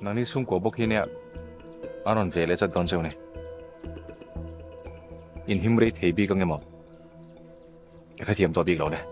นังนี่ซุ่มกัวบกฮีเนี่ยอารอนเวลจัดตอนเจ้าเนี่ยอินหิมรีเทบีก็เงี้ยมั้งแค่เทียมตัวบีกเราเนี่ย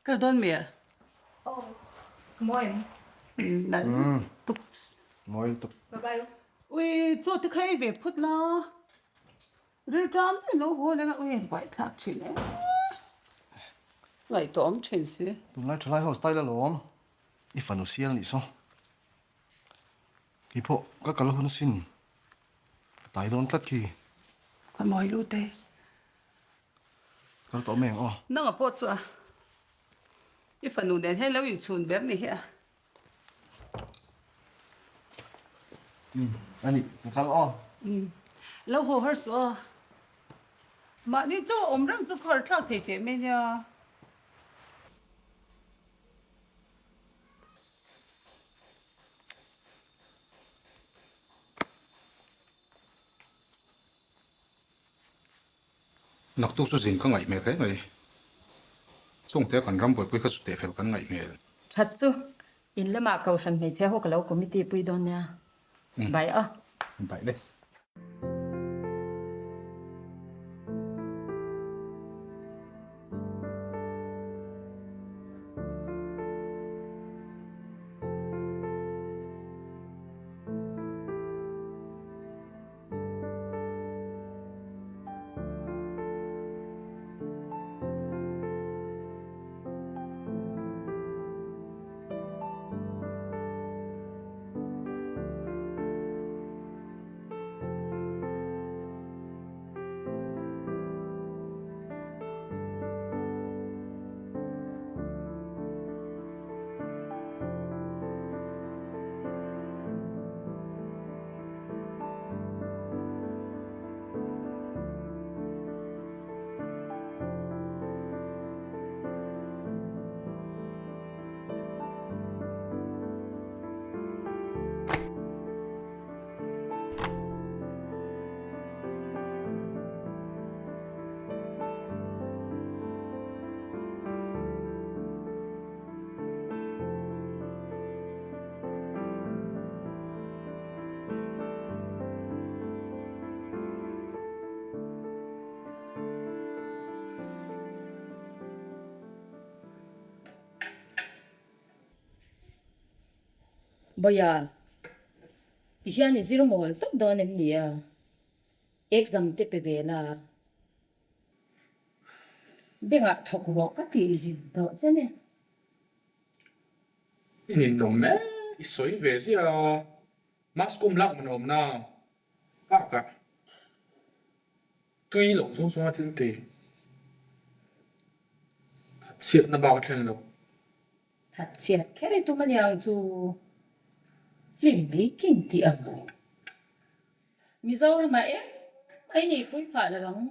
Kau don mehr. Oh, moin. Nein. Du. Moin, tu. Bye-bye. Ui, so te kai ve put na. Rồi jam đi nó hồ lên ui vậy thật chuyện đấy. Vậy tóm chuyện gì? Tu lai chalai ho style la lom. I fanu sial ni so. Ki po ka kala hun sin. Tai don tlat ki. Còn mọi lúc đấy. Ka to meng o. Nó ngập bớt rồi. Cái phần nụ đèn hay lâu in chun bé này hả? Ani, ka o. Lâu hồ hết rồi. Mà đi chỗ ôm răng chỗ khỏi thao thể chế mấy nha. Nặc tu số gì có ngày mẹ cái này, xong thế còn rắm bồi bồi khát sụt để phải còn ngày mẹ. Thật chứ, in là mà cầu sân mấy xe hộ cái lâu của mình tìm bùi đồn nha. Vậy à? Vậy đấy. Bây giờ, thì hiện nay zero mol tốt đón em đi à. Exam tiếp về là. Bây giờ học rock cái gì gì đó chứ nè. Nhìn nồng mẹ, soi về gì à? Mas cũng lặng mà nồng na. Bác cả. Tuy lồng xuống xuống thiên tỷ. Chuyện nó bao chân lồng. Thật chết, cái này tụi mình yang chú. Linh bí kinh tị ẩm. Mizo là mà em. Anh này cũng phải là lắm.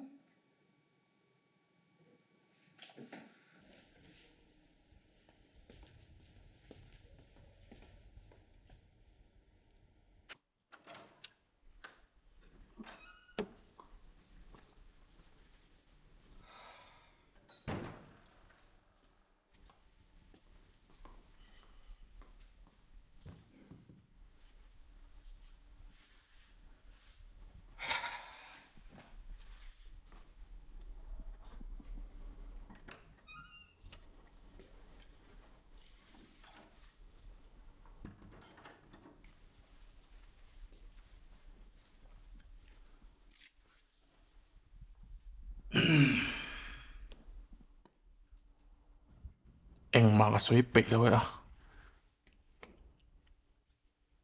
Anh mà soi bị rồi à?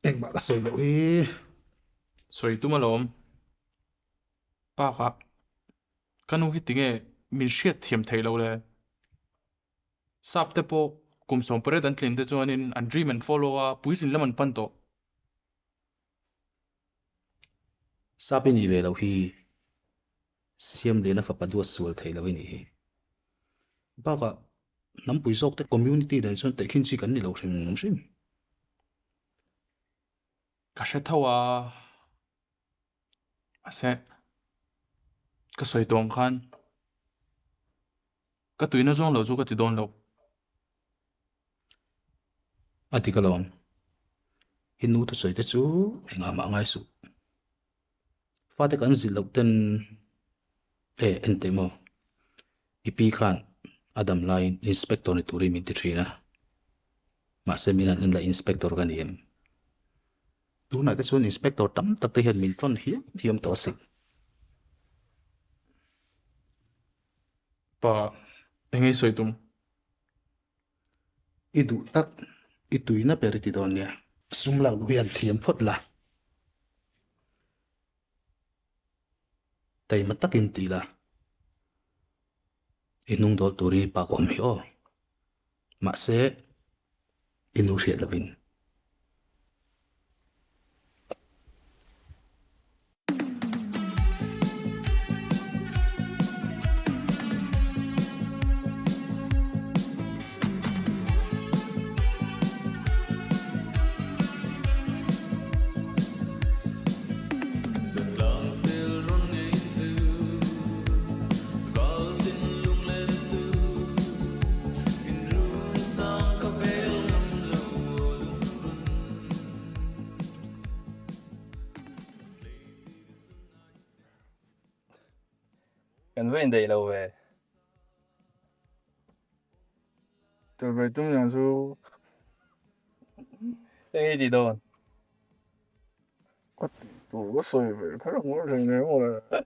Anh bảo cái sợi lỗi. Soi tu mà lom. Bác cả. Cái nụ hít tiếng mình siết thiểm thấy lâu đấy. sap te po kum som pare dan tlin te chuanin an dream and follow a puihlin laman pan to Sabi ni ve lo hi siam le na fa padua sual thei lo ni hi baka nam pui zok te community den chon te khin chi kan ni lo hrim nom sim ka hre thawa ase ka soi tong khan ka tuina zong lo chu ka ti don lo ati ka lom inu to soi te chu enga ma ngai su fa te kan zil lo ten ente mo ipi khan adam line inspector ni turi min ti thina ma se minan in la inspector kan yem tu na te chon inspector tam tak te hian min ton hiam to sik pa engei soi tum idu tak ituina periti don nia sumla lu hian thiam phot la tai matakin tila inung dol turi pa kom hi o ma se inu hriat lovin Cần với đầy lâu về. Tôi về tung nhà su. Đây đi đâu? Có sôi về, phải là ngồi thành nếu mà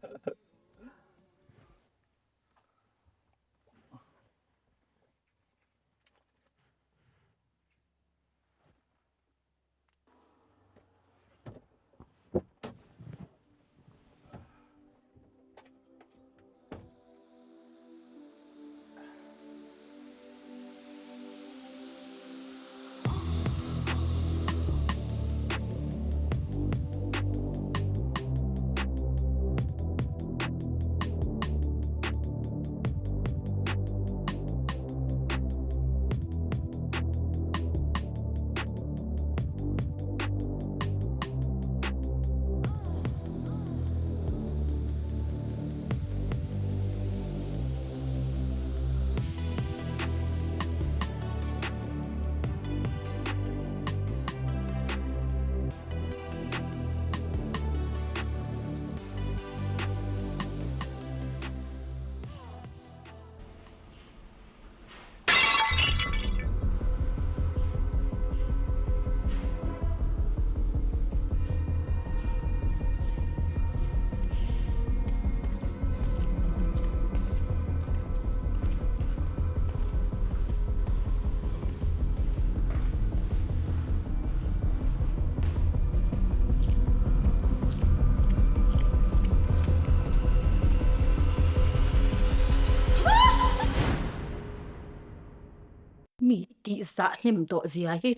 mi ti za hlim to zia hi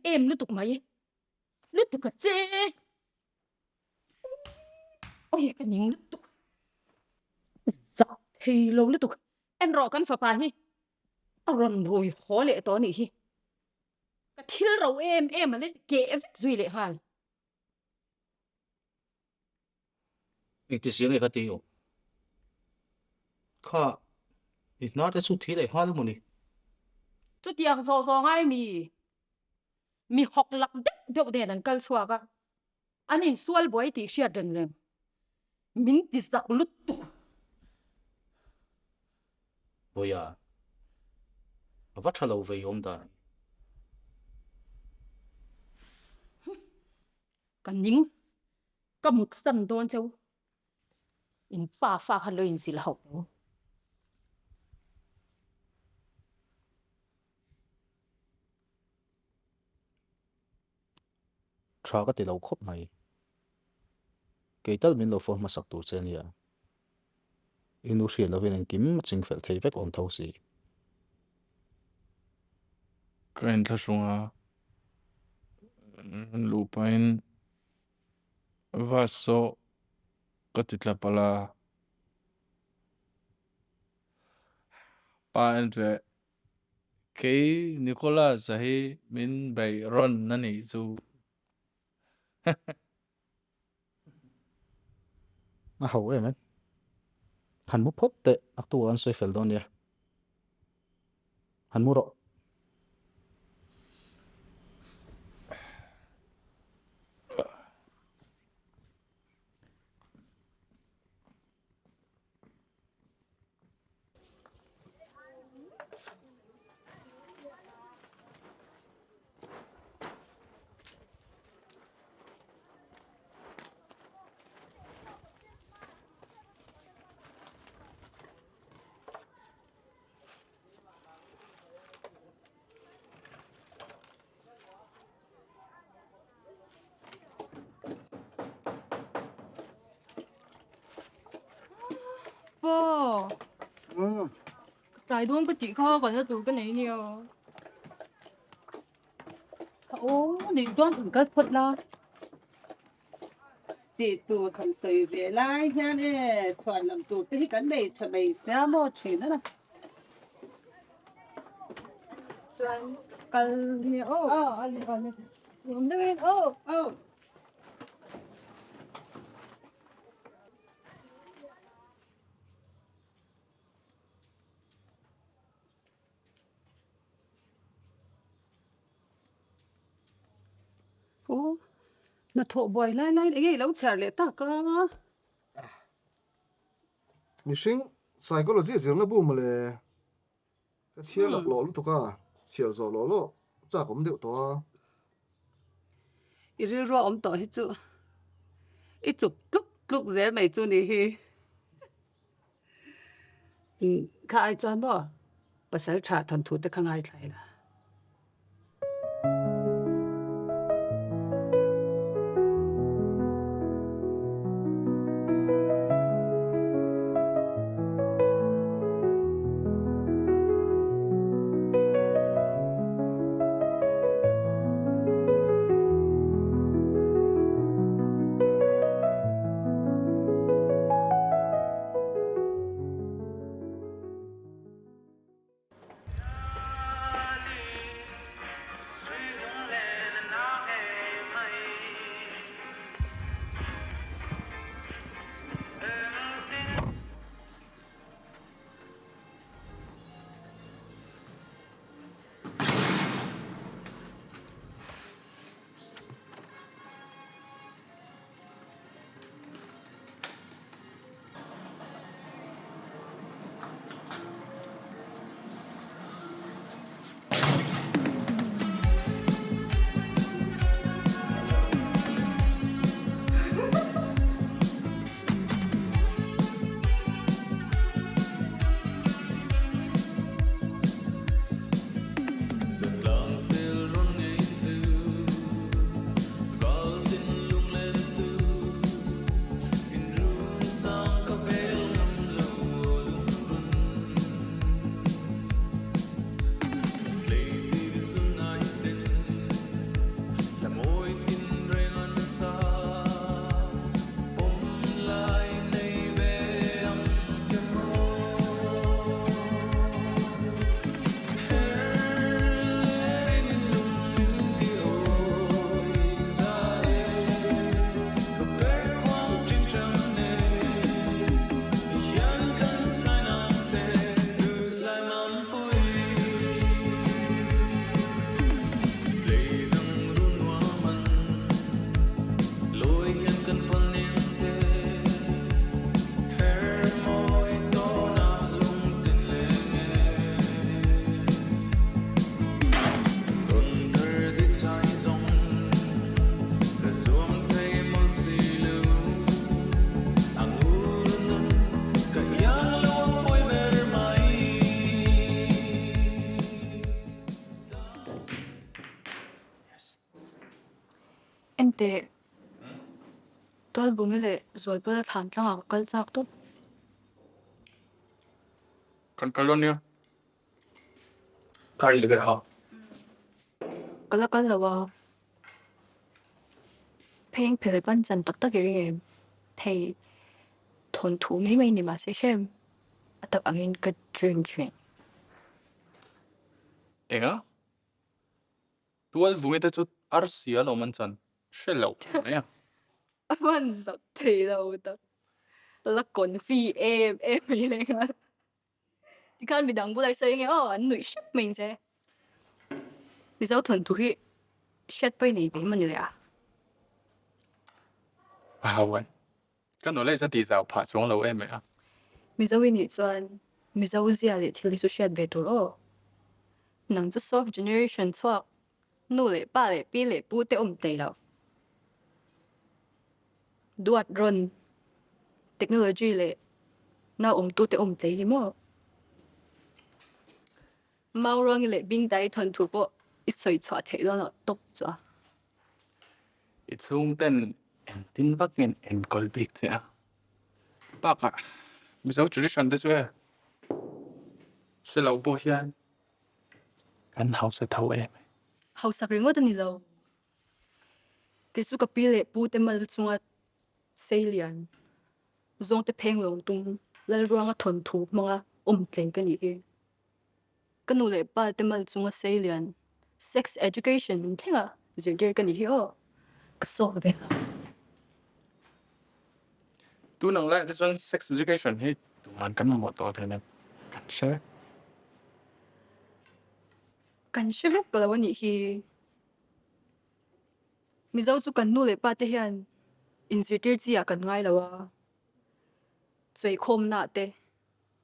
em lu tuk mai lu tuk ka che ôi cái ning lu tuk za hi lo lu tuk en ro kan fa pa hi aron roi ho le to ni hi ka thil ro em ale ke effect zui le hal ik ti siang e ka ti o kha it not su thi le hal mo ni chu tiang so ngai mi hok lak dek deuh den an kal chua ka anin sual boy ti hriat reng reng min ti zak lut tuk boya va thalo ve yom da ka ning ka muk san don chau in fa ha lo in sil ho tra ka ti lo khop mai ke tal min lo form ma sak tur chen ya inu hriat lovin an kim ching fel thei vek om tho si Kain tha sunga lupain vaso katitla pala pa entre ke Nicolas sahi min bay ron nani chu à hậu em ấy hắn mu phốt tệ ác tu an soi fel don ya hắn mu ro Bố, tại đúng cái chị kho còn cho tụi cái này nhiều. Ô, đi cho từng cái phật la. Thì tụ thằng sợi về lại nha nè, toàn làm tụ cái cái này chuẩn bị xem một chuyện đó. Xuân, cần nhiều. Anh. Không biết, ô. Ô, nó thọ bòi lại lại để cái lâu chờ lệ ta cơ. Mishing psychology zirng na bum le ka chia lak lo lu to ka chial zo lo lo cha kom deuh to Iri ro om to hi chu. I chu lúc dễ mày chu ni hi. Ka ai chan bo. Ba sai cha thon thu te khang ai lại la. Ente, tôi bụng này rồi bây giờ thằng trong học cái giác tốt. kan kalon ya kai le ha Kalakal lawa. Paying Pilipan San Taktak Iriam. Thay thôn thủ mấy mấy mà sẽ xem. At ang in ka dream. Enga? Tual vungita chut arsia lo man chan. Shelo. Aya. Aman sak thay daw ta. Lakon phi em vậy này nga. Thì kan bidang bulay sa yung anh nuôi ship mình sẽ. Bây giờ thôn thủ hi ship bay này bị mình rồi à. Wow. Kan ole sa ti zao pa chuang lo em à. Bây giờ mình chọn. Bây giờ uzia để thì số ship về đồ. Nang cho soft generation chua. Nô lệ ba lệ bi lệ bu te tây đâu. Duat ron technology lệ. Na tu te tây đi mo. Mau rong lệ bing đại thôn thủ bộ. Ít soi chua thế đó nó tốt chua. Ichung ten en tin vak en kol big cha. Baka. Mizo tradition te chue. Shelo bo hian. Kan house thau em. Hậu sắc riêng ở đây đâu. Cái số cái bi lệ bu te mal chung at salient. Zong te peng long tung. Lal ruang at thôn thủ mga tây cái gì. Cái nô lệ ba te mal chung at salient. Sex education thế à. Giờ cái gì hiểu. Cái số cái bên. Tu nang lai te chon sex education hi. Tu man kan mo to the na. Kan she. Kan she lúc cái là gì hi. Mi dâu chú kan nô lệ ba te hiền. Insider gì à kan ngay là wa. Rồi khom na te.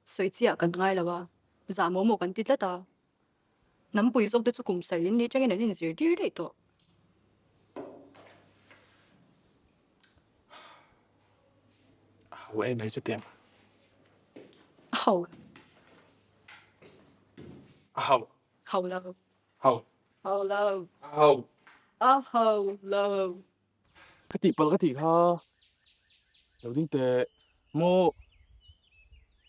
Rồi gì à kan ngay là wa. Giả mô kan tít là ta. Nắm bùi dốc te chú cùng xảy đi chắc cái này insider đấy to. Wo em hai chu tiam. Hậu. How? Hậu lâu. How? Hậu lâu. How? Hậu lâu. Cái tỷ bal cái tỷ ha. Đầu tiên te mo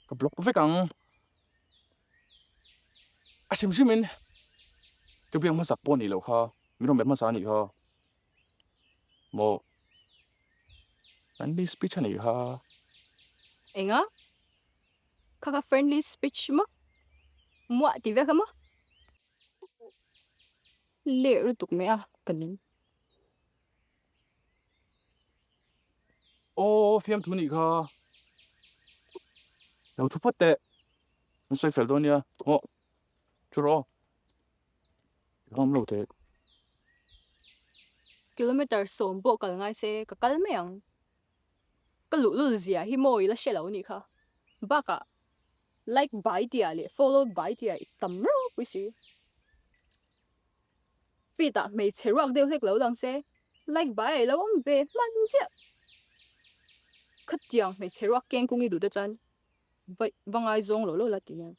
cái block với căng. À sim mình. Cái biang mà sắp bỏ đi lâu ha. Mình không biết mà sao nhỉ ha. Mo. Friendly speech này ha. Enga? Kaka friendly speech mo? Mua thì về không? Lệ rồi tụi mẹ à, cần nín. Ô, phim thu này ha. Đầu thu phát tệ. Nó xoay phải đâu nha. Ô, chú rõ. Không lâu thế. Kilometer sôm bộ cả ngay xe cả cái mấy ang. Cái lũ lũ gì à, hi mồi là xe lâu nhỉ kha. Baka. Like bài tia lệ, follow bài tia, tầm rô quý sĩ. Vì ta mấy chế rock đều thích lâu đằng xe. Like bài lâu ông về, man chứ. Khất tiếng mấy chế rock kênh cũng đi đủ đất chân. Vậy, vâng ai dông lỗ lỗ là tiếng.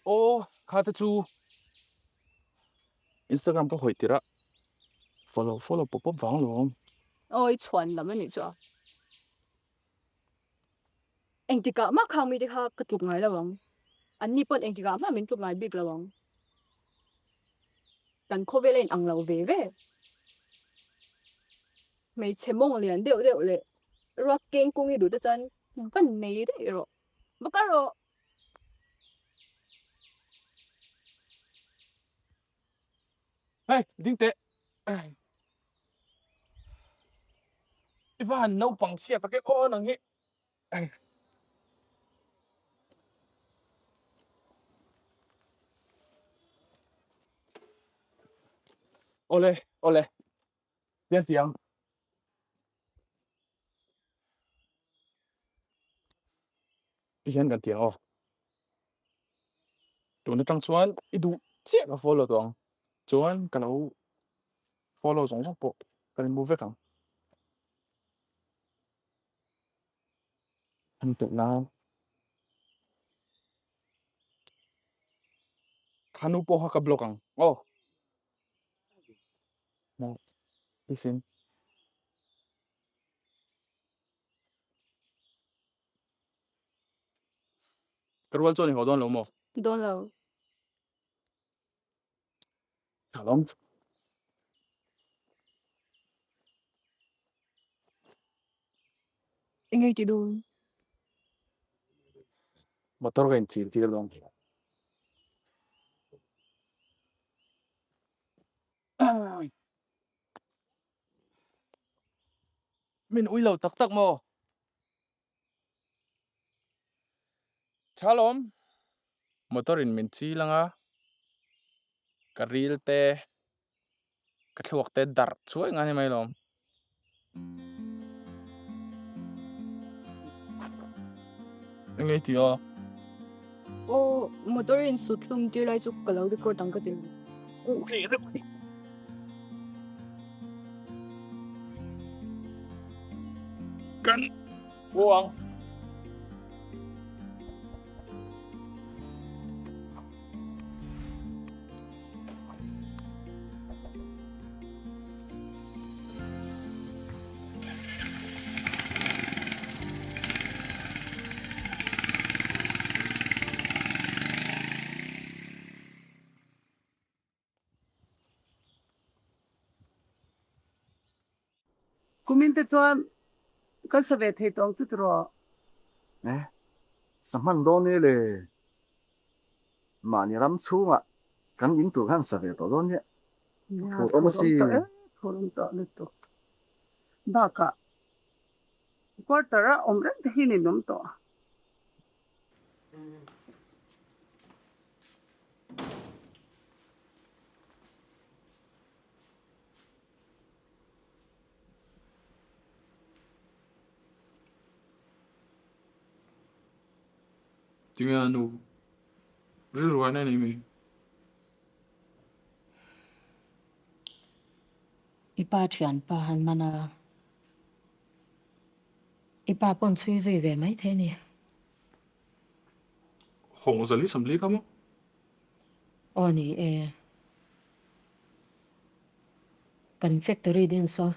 Ô, khá thật chú. Instagram có hồi tira. Follow pop vang luôn. Ôi, chuẩn lắm anh chứ. Anh thì cả mắc hàng mi thì ha cái tụt ngay là vâng. Anh nhỉ bọn anh thì cả mắc mình tụt ngay big là vâng. Cần cô về lên ăn lẩu về. Mấy chế mong liền đều lệ. Rock kênh cũng đi đủ đất chân. Vẫn này đấy rồi. Mà cái rồi. Hey, đinh tệ. Ivan nấu bằng xe và cái ô năng ấy. Ole. Tiếng tiếng. Hiện gần tiếng ô. Tụi nó trăng xuân, ít đủ chết là follow tuồng. Chuan cái nào follow giống sắp bộ. Cái này mua về không? Anh tự làm. Khanu po ha ka blog ang. Oh. No. Listen. Karwal cho ni ho don lo mo. Don't know. Shalom. Ingay ti doon. Motor ka inchil ti long. Min uilaw tak mo. Shalom. Motorin min chi lang a. Karil te. Katluwak te dar. Suway nga ni may lom. Ingay ti o. O, motorin sutlong ti lai chuk kalaw record ang katil. Okay. Kan. Buang. Kumin te chuan kan sa ve thei tong chu tro. nè sắm ăn đó nè lệ mà nhà lắm chú à cần những tụ khăn sập về đó đó nhé Ya Thổ ông si thorong to le to. Ba ka. Quarter a omren te hin nom to. Tinga anu. Riruan na ni mi. Ipa chuyện pa han mana. Ipa pon suy duy về mấy thế nè. Hong zali samli ka mo. Ô nì Kan factory din so.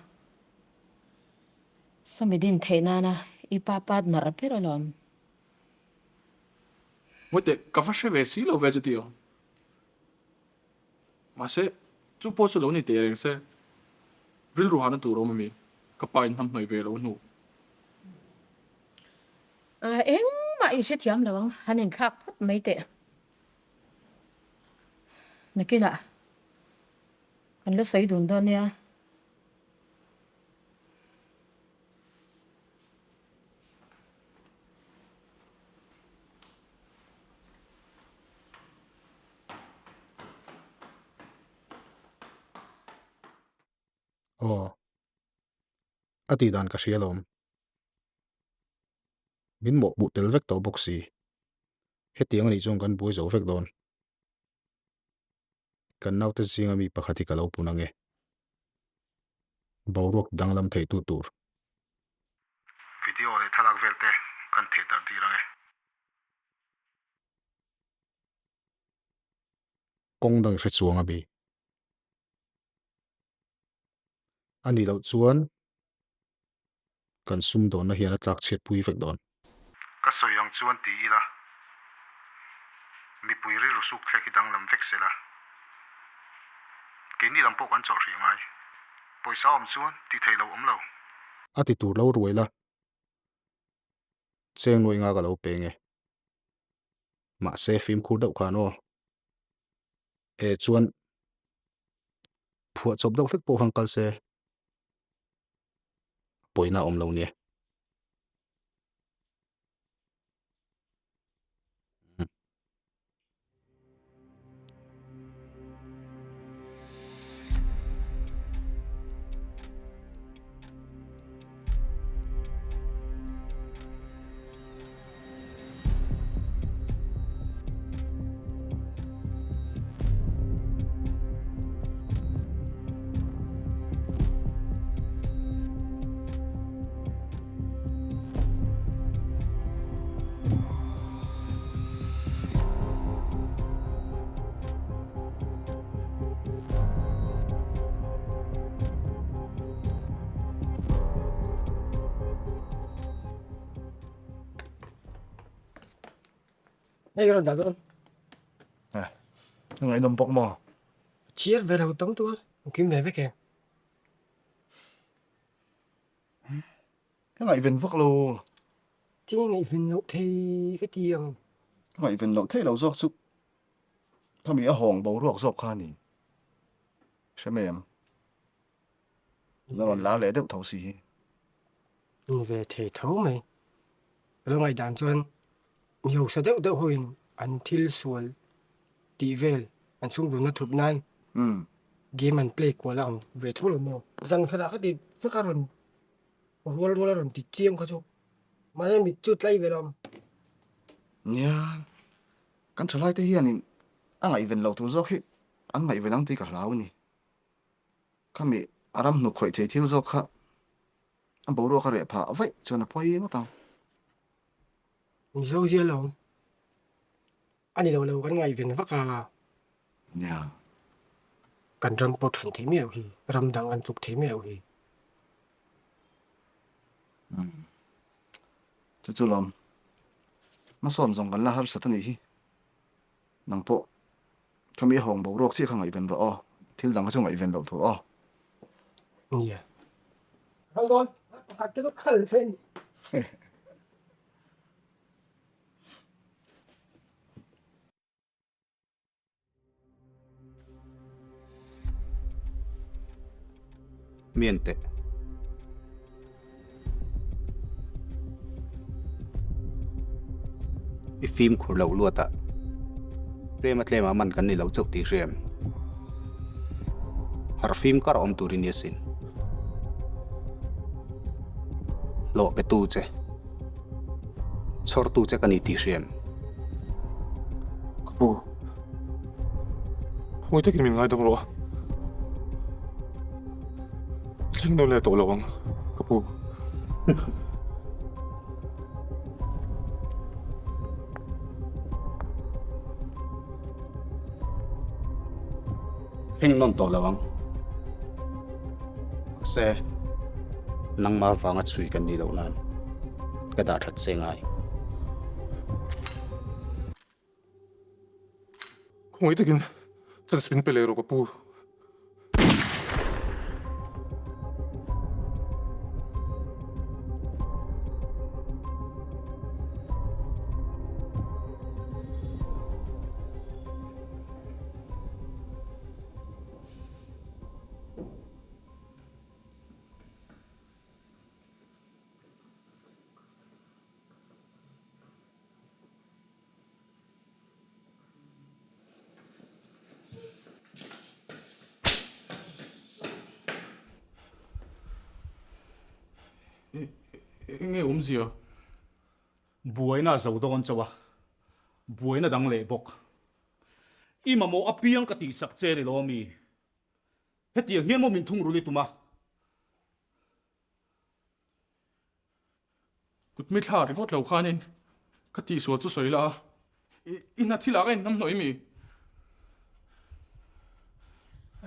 Sami din thế na. Ipa pad na rapira lom. Wate kafashe ve si lo ve ti o. Ma se chu po su lo ni te reng se. Riruan na tu ro mi. Kapain ham noi ve lo nu. Em mà ý sẽ thiam đâu. Hắn in khắc phút mấy tệ. Nè kia nè. Kan lo say dun đó nè. Ồ, ati dan ka sialom. Min mo bu tel vek to boxi. Hetiang ni chung kan bui zo vek don. Kan nau te singa mi pakhati ka lo punange. Bawrok danglam thei tu tur. Video le thalak velte kan thei tar dirange. Kong dang se chuanga bi. Ani lo chuan kan sum don na hian atlak chet pui vek don. Ka soyang chuan ti ila. Mi pui ri rusuk theki danglam vek sela. Kini lam po kan chaw ri ngai. Poisa om chuan ti thei lo om lo. Ati tur lo ruela. Cheng noi nga ga lo penge. Ma se film khur deuh kha no. Chuan phua chop deuh vek po hankal se. Poina om lo nie. Hey, gano'n dagon. nè ngày đâm bọc mò Chiết về đầu tống tua, kiếm về với kìa. Cái ngày viên vắc lô. Thì ngày viên lậu thì cái tiền. Cái ngày viên lậu thế lậu giọt sụp. Thằng bị hỏng bầu ruột giọt khan nè. Xem em. Nó còn lá lẽ được thấu xí. Mình về thể thấu mày. Rồi ngày đàn chuan. Nhiều sao đậu hồi anh thiêu xuân. Đi về. Anh xuống đồ nó thụp nan. Game and play của lòng về thua rồi mà. Rằng khá là cái gì rất là rồi. Rồi rồi thì chiêm có chú. Mà em bị chút lấy về lòng. Nha. Kan trở lại tới hiện thì anh ngày viên lậu thu giọt hết. Anh ngày viên ăn tí cả lão nè. Kami aram nụ khởi thế thiêu giọt khá. Anh bầu ruột khá rẻ phá vậy cho nó phơi nó tao. Mizo gì lòng. Anh đi lâu cái ngày viên vắc à. Nha. Cần râm bột hẳn thế mèo thì râm đang ăn tục thế mèo thì Chú lòng. Nó son dòng gần là hấp sát này. Nang po. Kami hong bầu ruột chỉ khang ngày viên rõ. Thiêu đằng trong ngày viên lậu thu. dạ không thôi thật cái lúc khẩn phên Miente. I phim khur lâu lua ta. Tle mà man kan ni lâu chok ti rem. Har phim kar om turin yesin. Lo pe tu che. Chor tu che kan i ti rem. Kapu. Không thể mình ngay đâu rồi. Chẳng đâu là tổ lòng. Kapu. Heng non to lawang. Se nang ma wanga chui kan ni lo nan. Ka da that se ngai. Không thể thật spin pelero Kapu. Nghe ốm gì à? Buai na zo don chawa. Buai na dang le bok. Ima mo apiang ka ti sak che le lo mi. Hetiang hian mo min thung ru le tuma. Cút mít thả thì ngót lâu khan nên. Cái tí số chú sấy là. Ina thi lá cái năm nổi mi.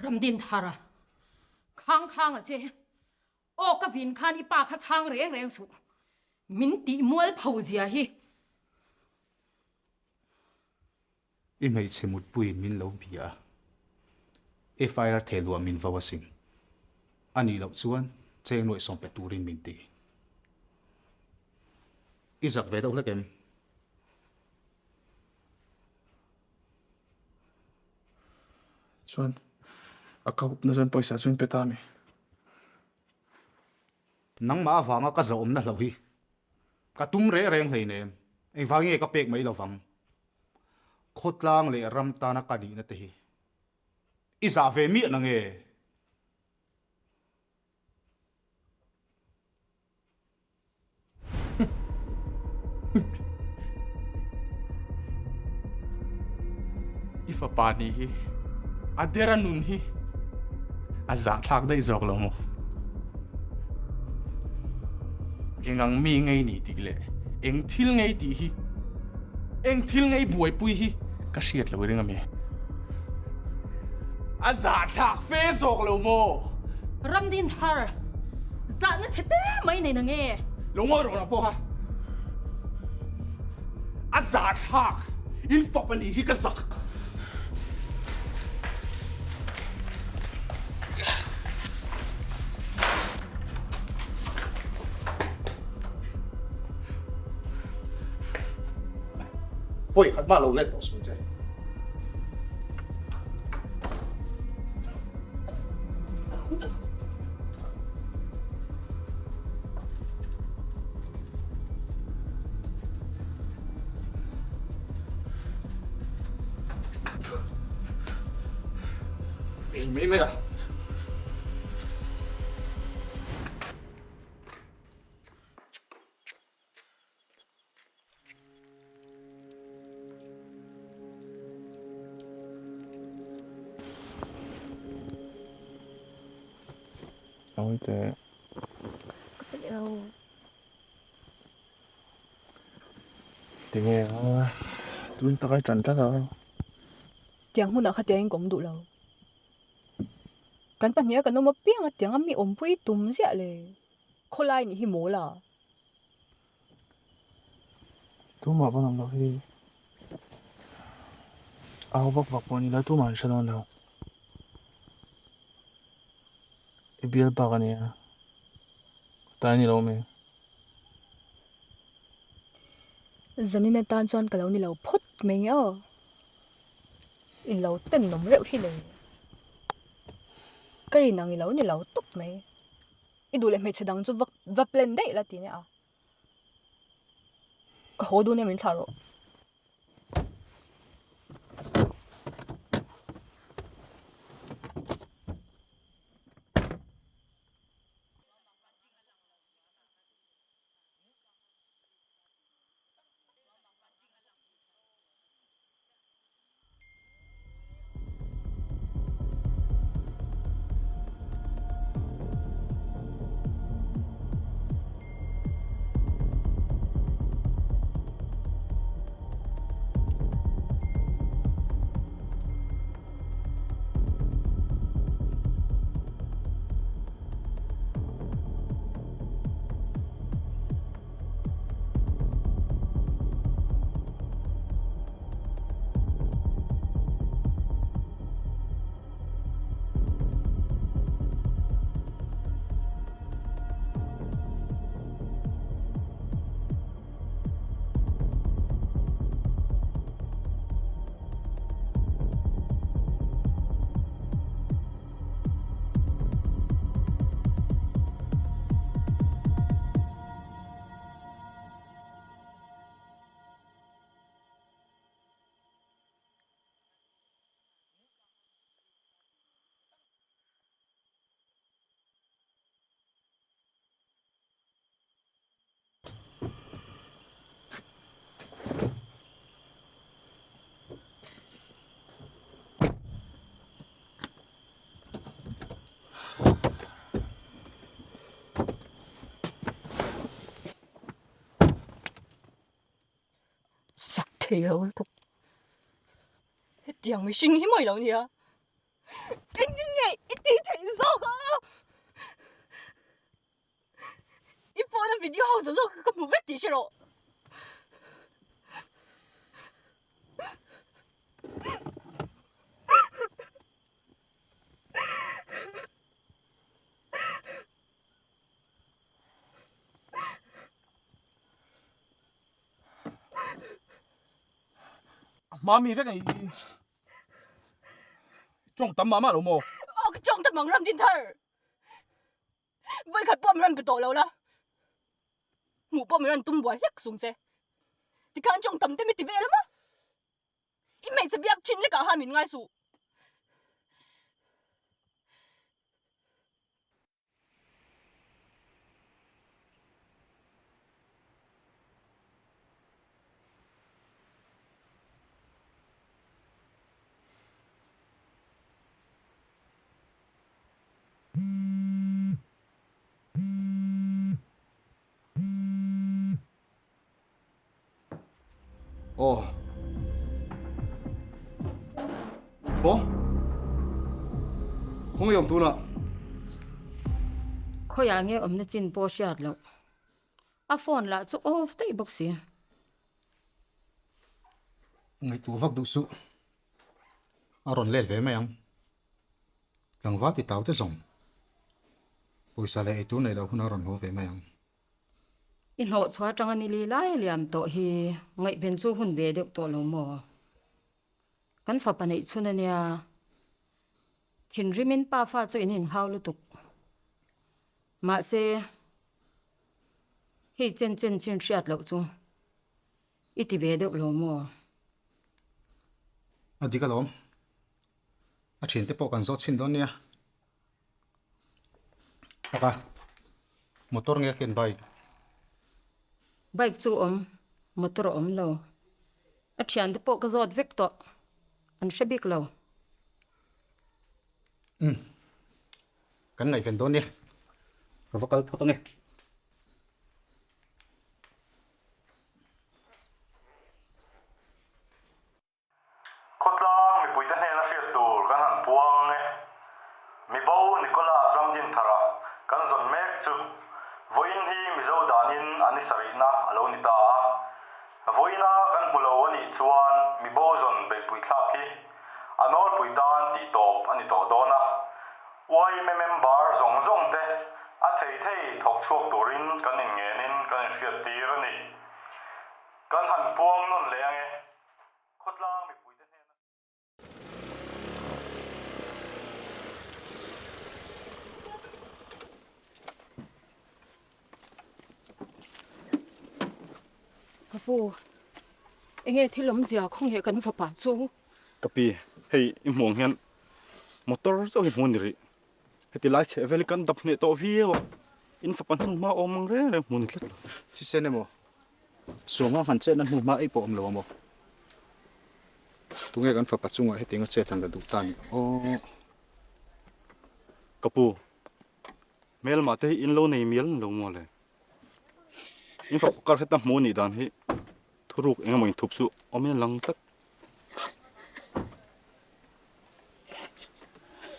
Ram din thara. Khang à chứ. Ô cái vin khan ipa khát chang reng su. Min ti mual phau zia hi. I mei chemut pui min lo bia. E fire thelu min vawasing. Ani lo chuan cheng noi som pe turin min ti. Izak ve do la kem. Chuan. Akaup na zan paisa chuan petami. Nang ma wanga ka zo om na lo hi. Ka tum re reng hei nem. Ei wangi ka pek mai lo wang. Khotlang le ram ta na ka di na te hi. Iza ve mi na nge. Ifa pani hi. Adera nun hi. Azak thak dai zok lo mo. Engang mi ngay ni ti le. Eng thil ngay ti hi. Eng thil ngay buai pui hi. Ka siat lo ring ame. Azak thak fe zok lo mo. Ram din thar. Za na chete mai nei na nge. Lo ngo ro na po ha. Azak thak. In fopani hi ka zak. phôi khát mà lâu lên bỏ xuống chơi Vì mấy mấy à? Ôi tệ. Đâu. Thì nghe tôi tao cái trận đó rồi. Tiếng hôn đã khát tiếng cũng đủ lâu. Kan pa niya kan mapiang at tiếng ami ompui tum siya le. Kholai ni himo la. Tôi mà bắt đầu khi áo bọc bọc bọn nila tôi mà sao đâu đâu. Ibial pa kaniya. Tayo ni Rome. Zanina tan chuan kalaw ni lo phut mai nge in lo ten nom reuh hi le kari nang i lo ni lo tup mai I du le me chedang chu vap len dei la ti ne a ka hodu ne min tharo sak theo tu tiếng mới sinh hi moi lo ni a anh như nhảy ít tí thấy rõ ít phone video hậu rồi có một vết tí chứ rồi Mami thế này trong tấm mama đâu mồ. cái trong tấm bằng ram tin thar với khát bom ram bị tổ lâu la ngủ bom ram tung bùa lắc xuống xe thì khán trong tấm tên bị về lắm á ít mấy sẽ biết chín lấy cả hai mình ngay su Ồ. Bố. Không hiểu tu nào. Khôi à nghe om na chin po shot lo. A phone la chu off tay boxi. ngay tu vak du su aron let ve mayang lang va ti tau te zong poisa le tu nei lo hun aron ho ve mayang in ho chua tang ani li lai liam to hi ngai ben chu hun be deuh to lo mo kan fa panei chuna nia thin rimin pa fa chu in haw lu tuk ma se hi chen chin riat lo chu iti be deuh lo mo Adi ka lom. A thin te pawh kan zawt chin dawn nia. Taka. Motor nge ken bike. bike chu motor om lo a thian te pawh ka zawt vek to an hrebik lo Kan ngai ven dawn nia. Rovakal photo nge. Khotlang mi puita hne na Hretu kan han puang nge mi bo Nicholas ramdin thara kan zon mek chu voin hi Mizo danin ani sarina alo ni ta voina kan mulo ani chuan mi bo zon be pui thlak hi anol puitan ti top ani to dona wai member zong te a thei thok chuak turin kan in ngenin kan hriat tir ani kan han puang non le ange khotlang mi puita hne na kapu enge thilom zia khong he kan fa pa chu kapi hei imong hian motor zo hi mun ri heti lai che veli kan dap ne to vieo in fa pan ma omang re mun tlet Si sene mo. Suanga han che nan ma ai po om lo mo. Tunge kan fa pachunga he tinga che tan da du tan. Oh. kapu mel ma te in lo nei miel lo mo le in fa kar heta mo ni dan hi thuruk enga mo in thup su omen lang tak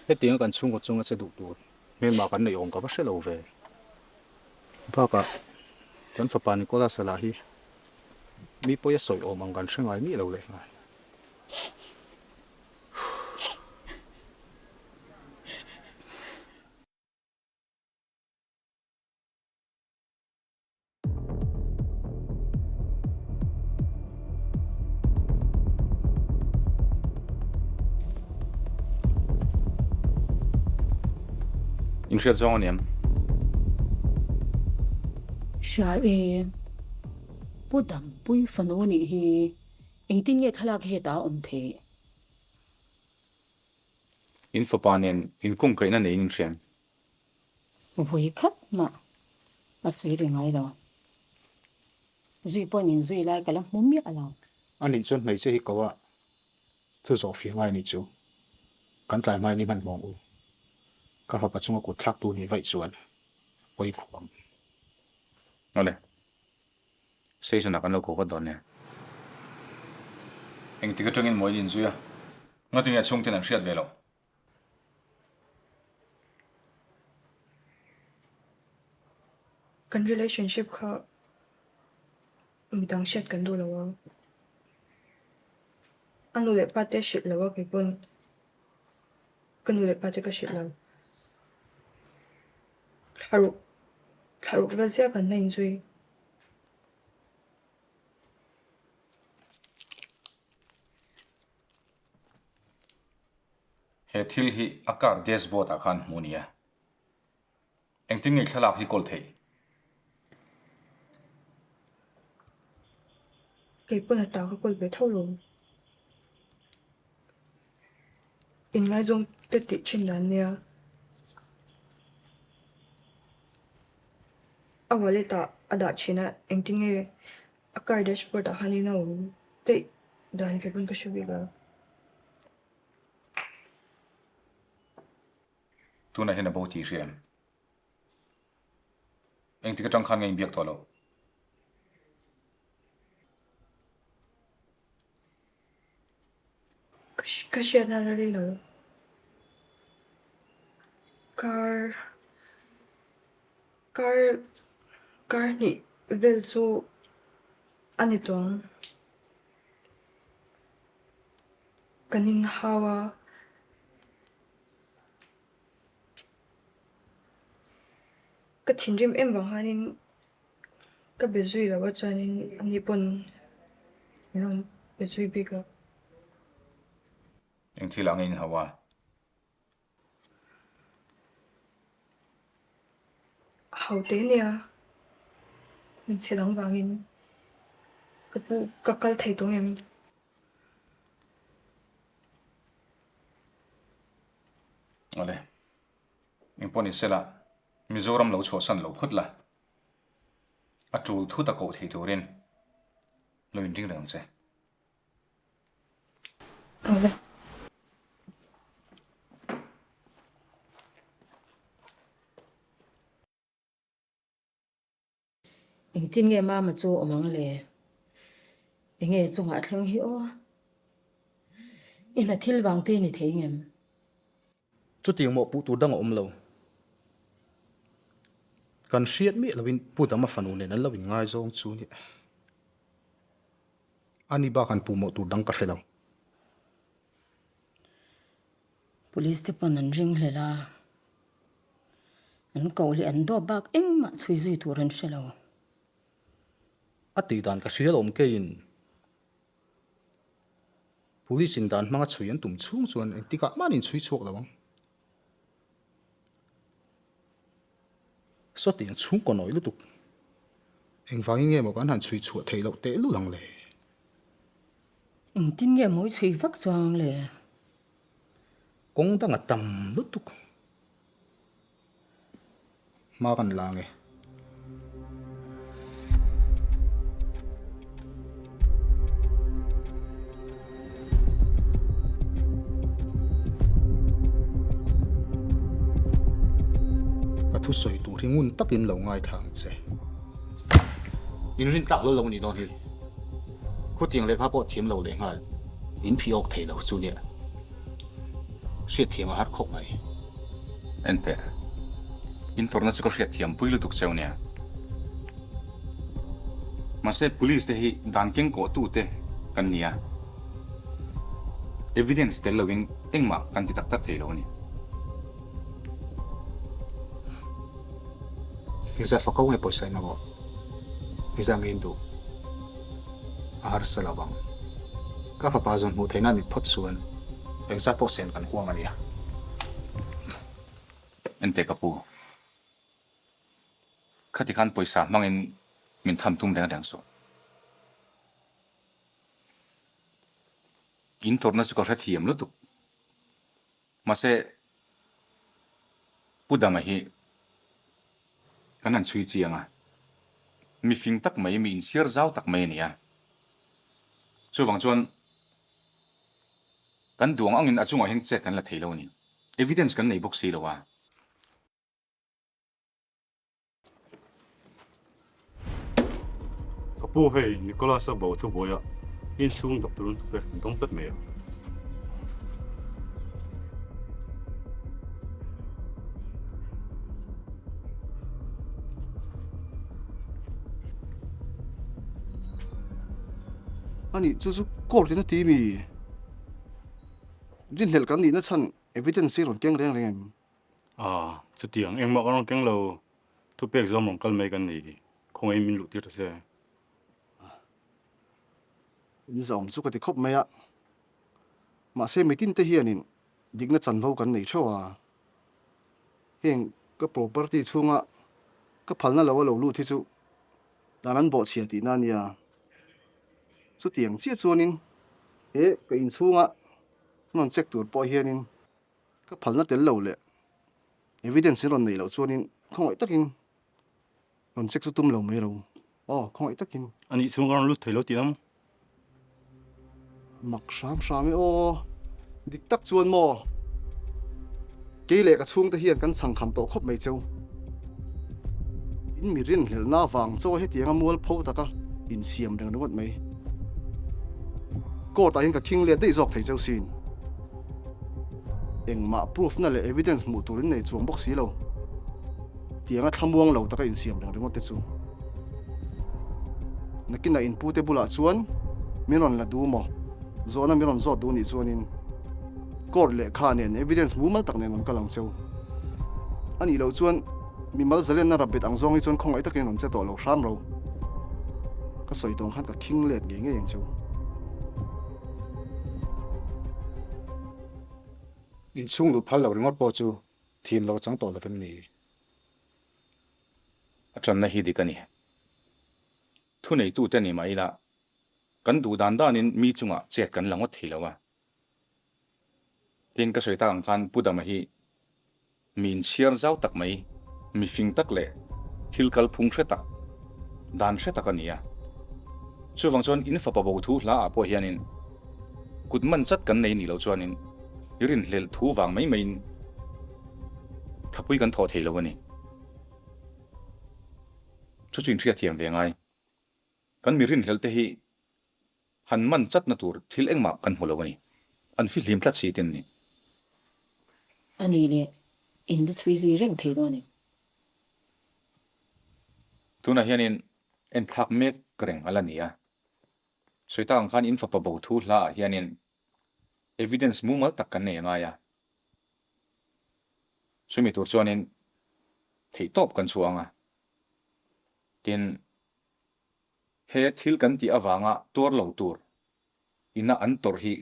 He tinga kan chunga che du tu. Mel ma kan nei ong ka ba se lo ve. Ba ka kan fa pa Nicholas sala hi. Mi po ya soi om ang kan sengai mi lo le ngai. In hriat zawng aniam. sha e pudam pui fano ni hi engtin nge thalak he ta om the In fapanen in kung kaina nei in hriam. voi khat ma a sui ri ngai lo zui pon in zui lai kala mum mi ala Ani chon nei che hi kawa. Chu zo fi ngai ni chu. Kan tlai mai ni man mong u. Ka fa pachunga ku thak tu ni vai chuan. Oi khom. Ole. Station na kan lo ko ka don ne. Eng tika tangin moi din zuya. Ngatin ya chung ten an hriat velo. Kan relationship kha midang shet kan do lawa anu le pate shit lawa ke pon kan le pate ka shit lawa tharu vel sia kan nain zui He thil hi akar dashboard a khan munia. Eng tin ngai thalak hi kol thei. ke pon ata ka kol be thau lo in ngai zong te ti chin nan nia awale ta ada china engting e akar dashboard a hani na u te dan ke pon ka shubiga Tuna hena bo ti hriam. Eng tika tang khan ngai biak to lo. ka shit na le lo car ni vel chu ani tong kanin hawa ka thinrim em wang hanin cái bé duy là cho nên anh pon nó bé duy bị cái Eng thi lang in hawa. hậu tế nè mình sẽ đóng vàng in cái bu cái thầy tụi em Ole. Eng pon isela. Mizoram lo cho san lo khut la. A tul thu ta ko thei turin. Lo in ding rang che. vâng Eng tin nge ma chu omang le. Eng e chu nga thleng hi o. Ina thil wang te ni thei ngem. Chút tiếng mộ phụ tu đang ôm lâu. Cần siết mi là vin phụ tama phanu nên là vin ngay zong chú nhỉ. Ani ba kan pu mộ tu đang cắt lâu. Police te pon an ring le la. An ko li an do bak eng ma chui zui tu ran shelo. Ati dan ka siya lom kain. Police in dan mga chuyan tum chung chuan ang tika manin chui chuak lawang. So tiếng chung ko noi lutuk. Eng vangin nge mo kan han chui chuak thei lo te lu lang le. Eng tin nge moi chui vak chuang le. Kong da nga tam lutuk. Ma kan lang e. Thu soi tu ringun takin lo ngai thang che in rin tak lo ni don hi khu tiếng le pha po thim lo le ngai in phi ok thei lo chu ne siết thiam har khok mai Ente. In torna chu ko hriat thiam pui lu tuk cheu nia. Ma se police te hi dan keng ko tu te kan nia. Evidence te loving engma kan ti tak tak thei lo ni. Kisa fa ko nge poisai na go kisa ngin du ahar salawang ka fa pazon mu theina ni phot suan eng sa po sen kan huang ania Ente kapu. Khati khan poisa mangin min tham tum dang dang so. In torna chu ko hriat thiam lu tuk. Ma se pudanga hi kan han chui chianga mi fing tak mai mi in siar zau tak mai nia chu wang chuan kan duang angin achunga heng che kan la theilo ni evidence kan nei bok si lo wa Kapu hei Nicholas sa bau thu boya. In sung dok turun pe dong tat me. Ani chu court na ti mi rin hel kan ni na chan evidence ron keng reng reng Chu tiếng eng ma kan keng lo. Thu pek zo mong kal mai kan ni. Khong ai min lu ti ta se. in zom chu ka ti khop mai a ma se mitin te hianin digna chan vo kan nei thawa heng ka property chunga ka phalna lo lu thi chu danan bo chia ti na nia chu tiang chia chuanin he ka in chunga non check tur po hianin ka phalna tel lo le evidence ron nei lo chuanin khongoi takin non check chu tum lo mai ro khongoi takin Ani chung kan lu thei lo ti nam. mặc sam ấy dik tak chuan mo cái lệ cả chuông ta hiền căn sang khăm tổ khóc mấy châu in mirin hel na vàng cho hết tiếng amual phô ta in siam đang đúng mấy cô ta hiện cả king lệ đấy dọc thấy châu xin em mà proof na lệ evidence mu turin này chuông bốc xí lâu tiếng tham buông lâu ta in siam đang đúng một tết chu nakin na input te bula chuan miron la du mo zona miron zo du ni chuanin court le khanen evidence mumal tak nen on kalang cheu ani lo chuan mi mal zalen na rabit ang zong hi chuan khongai takin on che to lo ram ro ka soi tong khan ka king let nge nge yang chu in chung lu phal lo ringot po chu thim lo chang to lo fen ni Aton na hi di kani thu nei tu te ni mai la kan du dan dan in mi chunga chet kan langot thilowa tin ka soi ta ang khan pudama hi min siar zau tak mai mi fing tak le thil kal phung hre tak dan hre tak ania chu wang chon in fa pa bo thu hla a po hianin kutman chat kan nei ni lo chuanin irin hlel thu wang mai mai thapui kan tho thei lo ani chu chin thria thiam ve ngai kan mi rin hlel te hi han man chat na tur thil engma kan holo ani an fi hlim tlat si tin ni Ani le in the three zui reng thei do ni. tuna hianin en thak mek kreng alania soita ang khan in fa pa bo thu hla hianin evidence mu mal tak kan ne nga ya sumi tur chuanin thei top kan chuanga tin he thil kan ti awanga tor lo tur ina an tor hi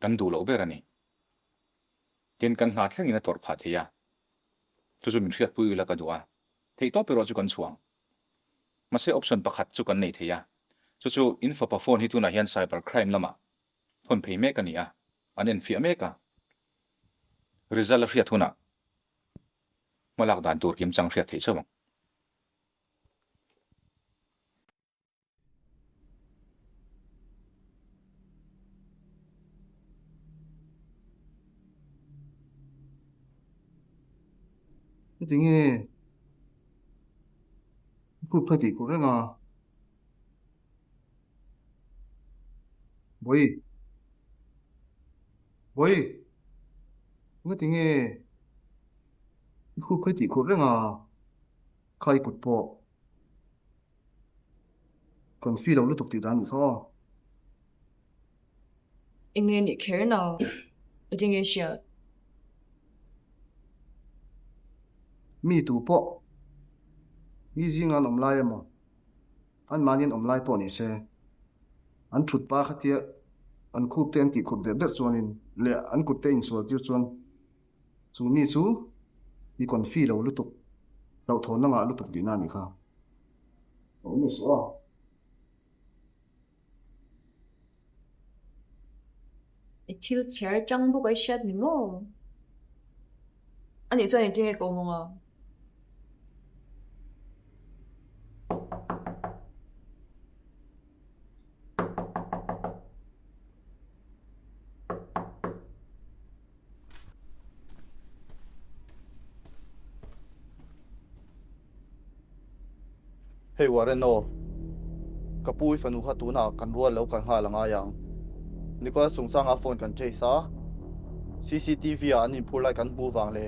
kan du lo berani tin kan nga thleng ina tor pha theya chu min hriat pui la ka duwa thei top pero chu kan chuang ma se option pakhat chu kan nei theya chu info pa phone hi tuna hian cyber crime lama hon phei mek ania anen fi meka result hriat huna malak dan tur kim chang hriat thei chawang Tinge khu khai ti ko renga boy nga tinge khu khai ti ko renga khai kut po kon fi lo lu tuk ti dan ni kho Inge ni care now. Dinge sha. mi tu po mi zinga nom lai mo an manin om lai po ni se an thut pa khatia an khup ten ti khup de chuanin le an kut te in sol tir chuan chu mi chu mi kon fi lo lutuk lo thon na nga lutuk di na ni kha o mi so Itil chair chang bu kai shat ni mo. Ani zai dinge ko mo nga. Hey Warren no kapui fanu khatuna kan rual lo kan ha langa yang niko sungsanga phone kan chesa CCTV an in phulai kan bu wang le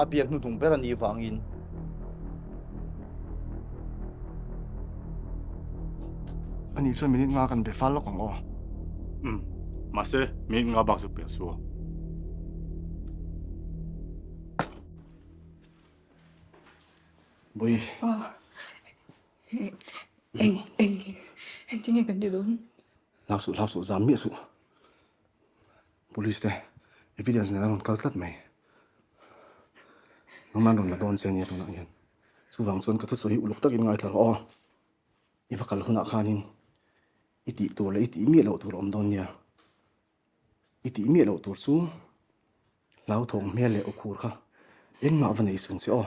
apian nu tung berani wangin ani chuan minute nga kan be fal lo kang o mà se min nga bang su pe su boy Anh tinge kan di don. lao su zam mi su police te evidence na ron kalklat mai man ron la don se ni to na yan chu wang chon ka thu so hi uluk takin ngai thar o iwa kal huna khanin iti to le iti mi lo tur om don nia iti mi lo tur chu lau thong me le o khur kha en ma vanei sun se o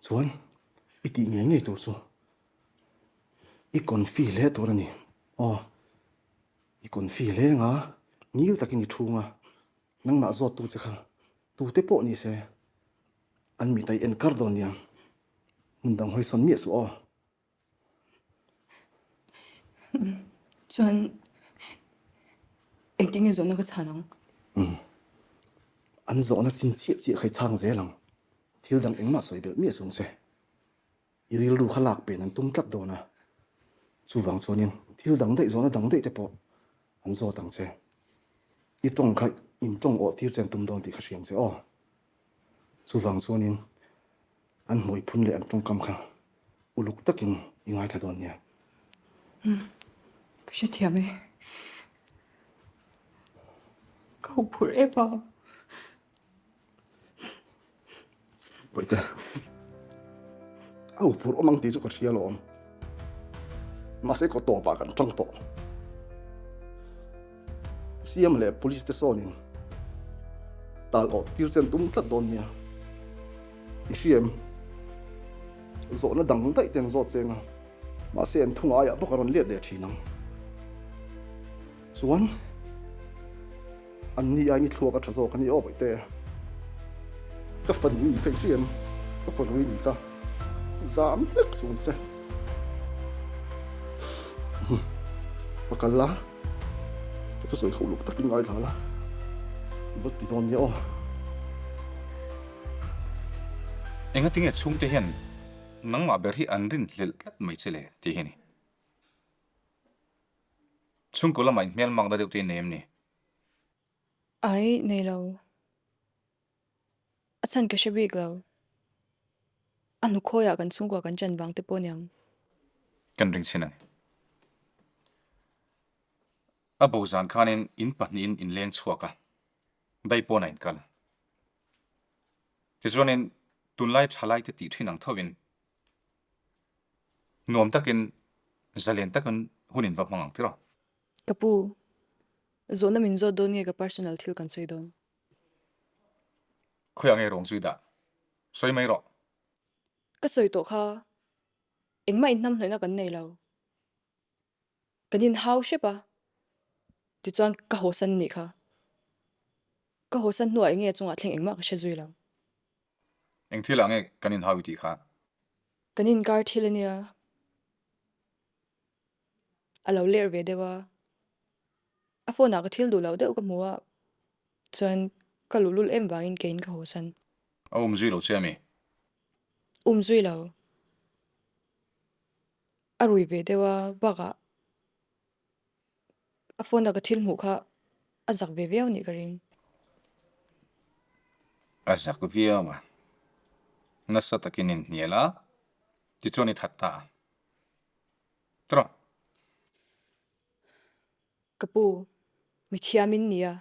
chuan iti nge nge tur chu i kon fi le tur ani o i kon fi le nga ngil takin i thunga nang ma zot tu che kha tu te po ni se an mi tai en kar don nia mun dang hoi son mi su o Chuan anh tinge zo na ka chanang. an zo na chin chi khai chang ze lang thil dang engma soi bel mi sung se iril ru khalak pe nan tum tlat do na chu wang chonin thil dang dei zo na dang dei te po an zo tang che i tong khai in tong o tir chen tum don ti kha siang che o chu wang chonin an moi phun le an tong kam kha uluk takin ingai tha don nia Cái gì thiam ấy. Cậu phur ép vào. Vậy ta. Áo phur omang tí cho cái xia lom. Mà sẽ có tổ bà gần trăng tổ. Siam lệ police station in. Tal o tir chen tum tlat don nia. Siam. Zo na dang tai ten zo chenga. Mà sẽ anh thung ai à bốc ron liệt liệt chi nang. Suan. Anh ni ai ni thua ka thazo kan ni o bai te. Ka fan ni kai siam. Ka fan ni ka. Zam lek sun che. Bakala. Ka soi khâu luk takin ngai thala. Bot ti don ni o. Enga tinge chung te hian nang ma ber hi an rin hlel tlat mai chele ti hi ni chung ko lamai mel mang da deuh te nem ni Ai nei lo. Achan ka shabik lo. Anu khoya kan chung ko kan chan wang te ponyang. kan ring china a bo zan khanin in pahnin in leng chuaka dai pona in kal tizonin tunlai thalai te ti thinang thawin nom takin zalen takan hunin va mangang tiro Kapu. Zona Mizo don nge ka personal thil kan soi don. khoyang e rong zui da soi mai ro Ka soi to kha. Engma in nam hlena kan nei lo. Kanin how shepa. Ti chuan ka hosan ni kha. Ka hosan nuai nge chunga thleng engma ka shezui lo. eng thilang e kanin hawi ti kha Kanin gar thilania. Alo ler ve dewa. Afona ka thil du lo deuh ka muwa. Chuan ka lulul em wangin kein ka hosan. au mzui lo chemi Zui lo. Arui ve dewa baga. Afona ka thil mu kha. Azak ve veo ni ka ring. azak via ma nasa takinin niela ti choni thatta tro Kapu. Mi thiamin nia.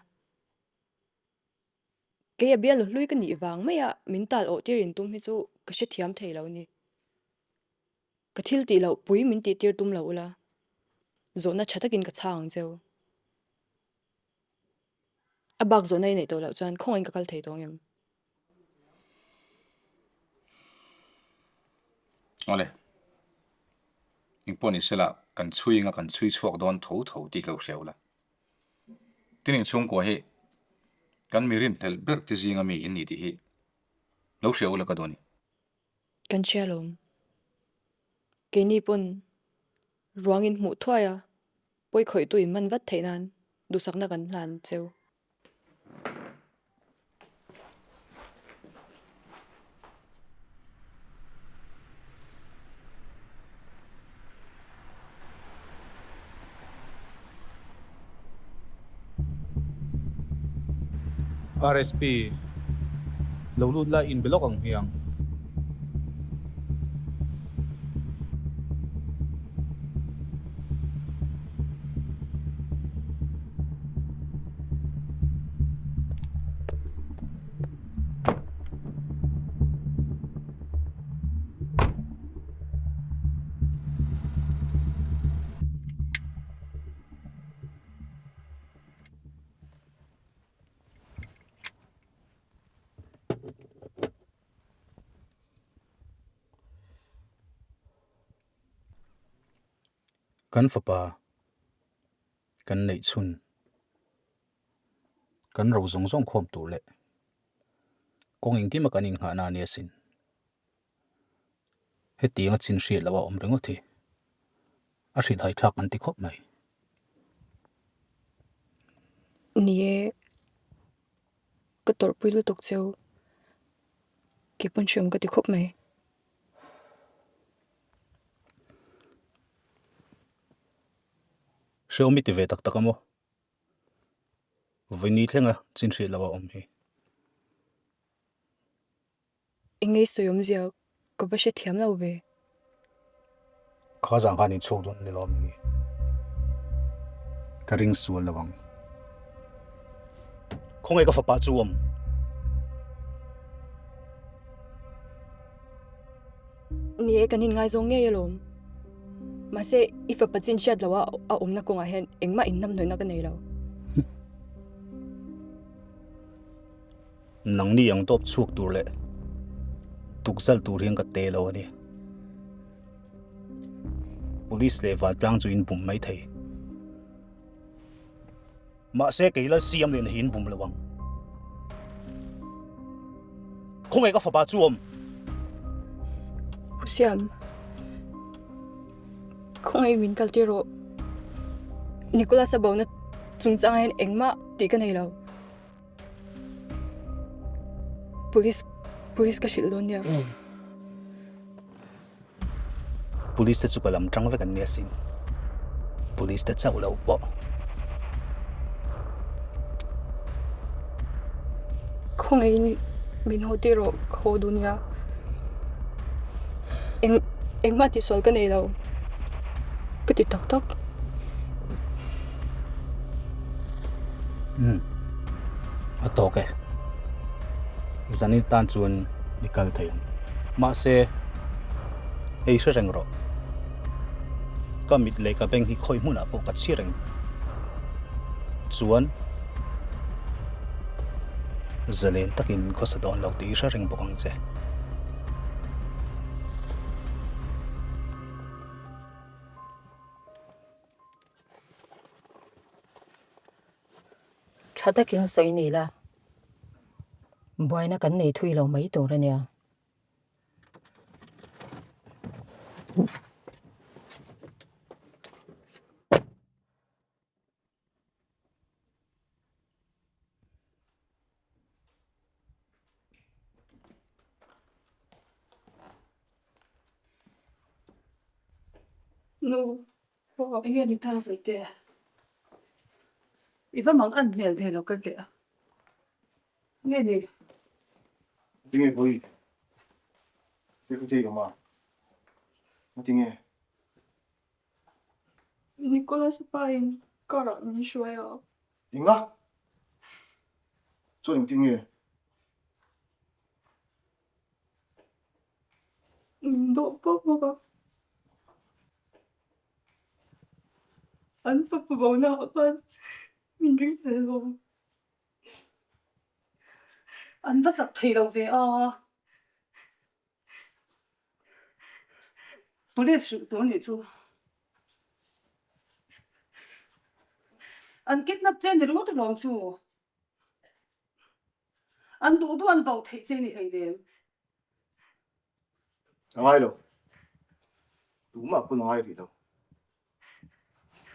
Kaya bial lo hlui ka ni wang maya min tal o tirin tum hi chu ka she thiam thei lo ni. Ka thil ti lo pui min ti tir tum lo ula. Zona chatakin ka chang cheu. Abak zona nei to lo chan khong in ka kal thei tong em. ole imponi sela kan chui nga kan chui chuak don tho tho ti lo seula tinin chung ko he kan mirin tel ber ti zinga mi in ni ti hi lo seula ka doni Kan shalom. Keni pon ruangin mu thoya. Poi khoi tu in man wat thei nan. Du sakna kan hlan cheu. RSP lo lut la in belok ang hiang kan fapa kan nei chun kan ro zong zong khom tu le kong in ki ma kan in ha na ne sin he ti nga chin hriat lawa om rengo thi a hri thai thak an ti khop mai Nie. Ka tor pui lu tok cheu. Ki pon shum ka ti khop mai. show mi ti ve tak takamo vini thlenga chin hriat lawa om hi Ingei soyom zia. Ka ba she thiam lo ve. kha jang han in chho don ni lom ni ka ring sual lawang không ai có phải chu om ni kanin ngai zong nge yelom ma se ifa pachin chat lawa a omna ko nga hen engma innam noina ka nei lo nang ni ang top chuak tur le tukzal tur hiang ka te lo ani police le va tlang chu in bum mai thei ma se ke la siam len hin bum lawang không ai có phải chu om siam không ai win kaltiro Nicolas sabaw na chung chang hen engma ti ka nei lo police ka shil don ya police te chu ka lam tang ve kan ne sin police te chau lo bo không ai min hotiro kho dunya engma ti sol ka nei lo ka ti tok tok a to ke zani tan chuan nikal thei ma se ei se reng ro ka mit le ka beng hi khoi mun a po ka chi reng chuan zalen takin kho sa don lo ti sa reng bokang che Chata kin soi ni la. Boy na kan nei thui lo mai to ra nia. No. Nghe đi tao phải tệ. Iva mang ăn mèo về nó cái tệ. Nghe đi. Nghe vui. Cái gì mà? Nó nghe. Nicolas pain kara min shuaya Tiếng á. Cho những tiếng nghe. do papa an papa baw na kan min ring hello Anh bắt sập thì đâu về police sự tố này chú. Anh kidnap trên thì đúng không lòng chú. Anh đủ anh vào thấy trên thì thấy đêm. Ai đâu? Đúng mà không ai gì đâu.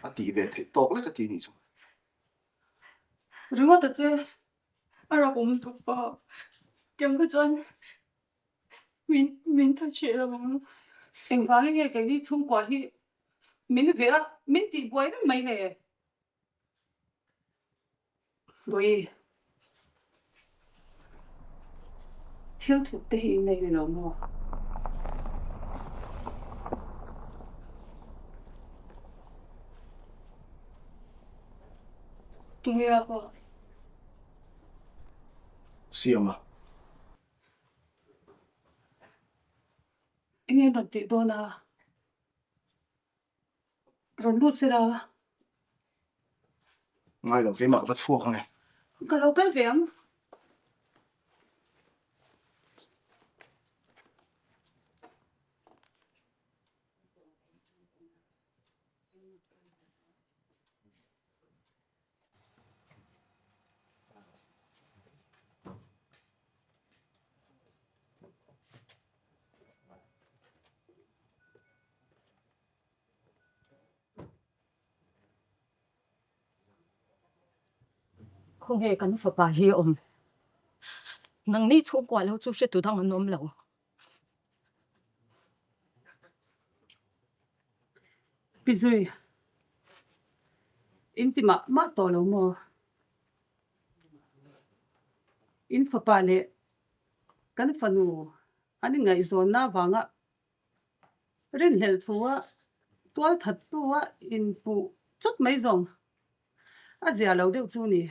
À tí về thấy tốt lấy cái tí này chú. Đúng không chứ? ara ko mun pa kem ka chan min tha che la bang Anh vào nghe cái đi chung qua hi. Mình về mình thì quay nó mấy này. Rồi. Thiếu thục tế hình này nó mua. tu ya ba Siam à? Anh em đợt đó na. Rồi lút xe ra. Ngay đầu cái mặt bắt xua không nghe. Cái đâu cái vẹn. Không hề cần phải bà hi om. Nang ni chung qua lâu chú sẽ tự thăng anh ôm lâu. Bây giờ. In thì mà to lâu mà. In phải bà nè. Cái phần nụ. Anh ngày rồi na vàng á. Rin hel thua. Tual thật tua in phụ. Chút mấy dòng. a zia lo deuh chu ni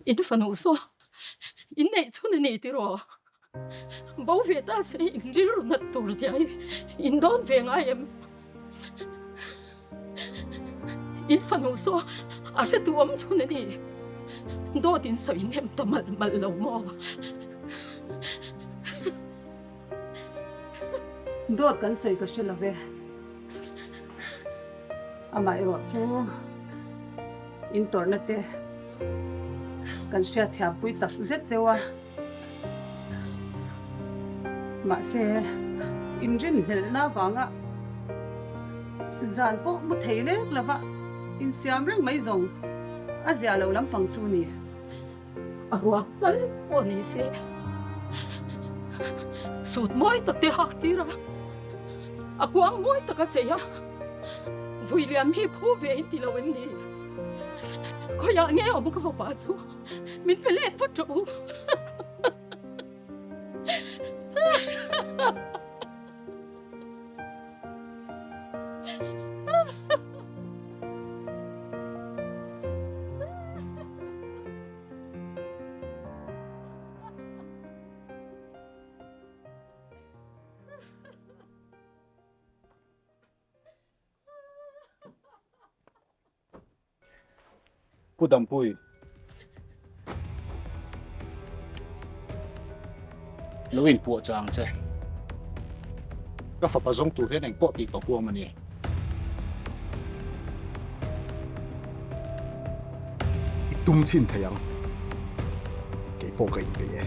in fanu so in nei chun ni ti ro bo ve ta se in ril ru na tur jai in don ve nga em in fanu so a se tu am chun ni do tin so in hem ta mal lo mo dot kan soi ka shela ve amai ro chu in torna te kan sia thia pui tak zet chewa ma se in rin hel na wanga zan po mu thei le lava in siam reng mai zong a zia lo lam pang chu ni arwa pal oni se sut moi tak te hak tira akuang moi tak a cheya William hi phu ve in ti lo em ni ko ya nge om ka fa pa chu min pele fa tro Pudam pui. Luin po chang che. Ka fa pa zong tu hen eng po ti to po mani. Itum chin thayang. Ke po kain ke ye.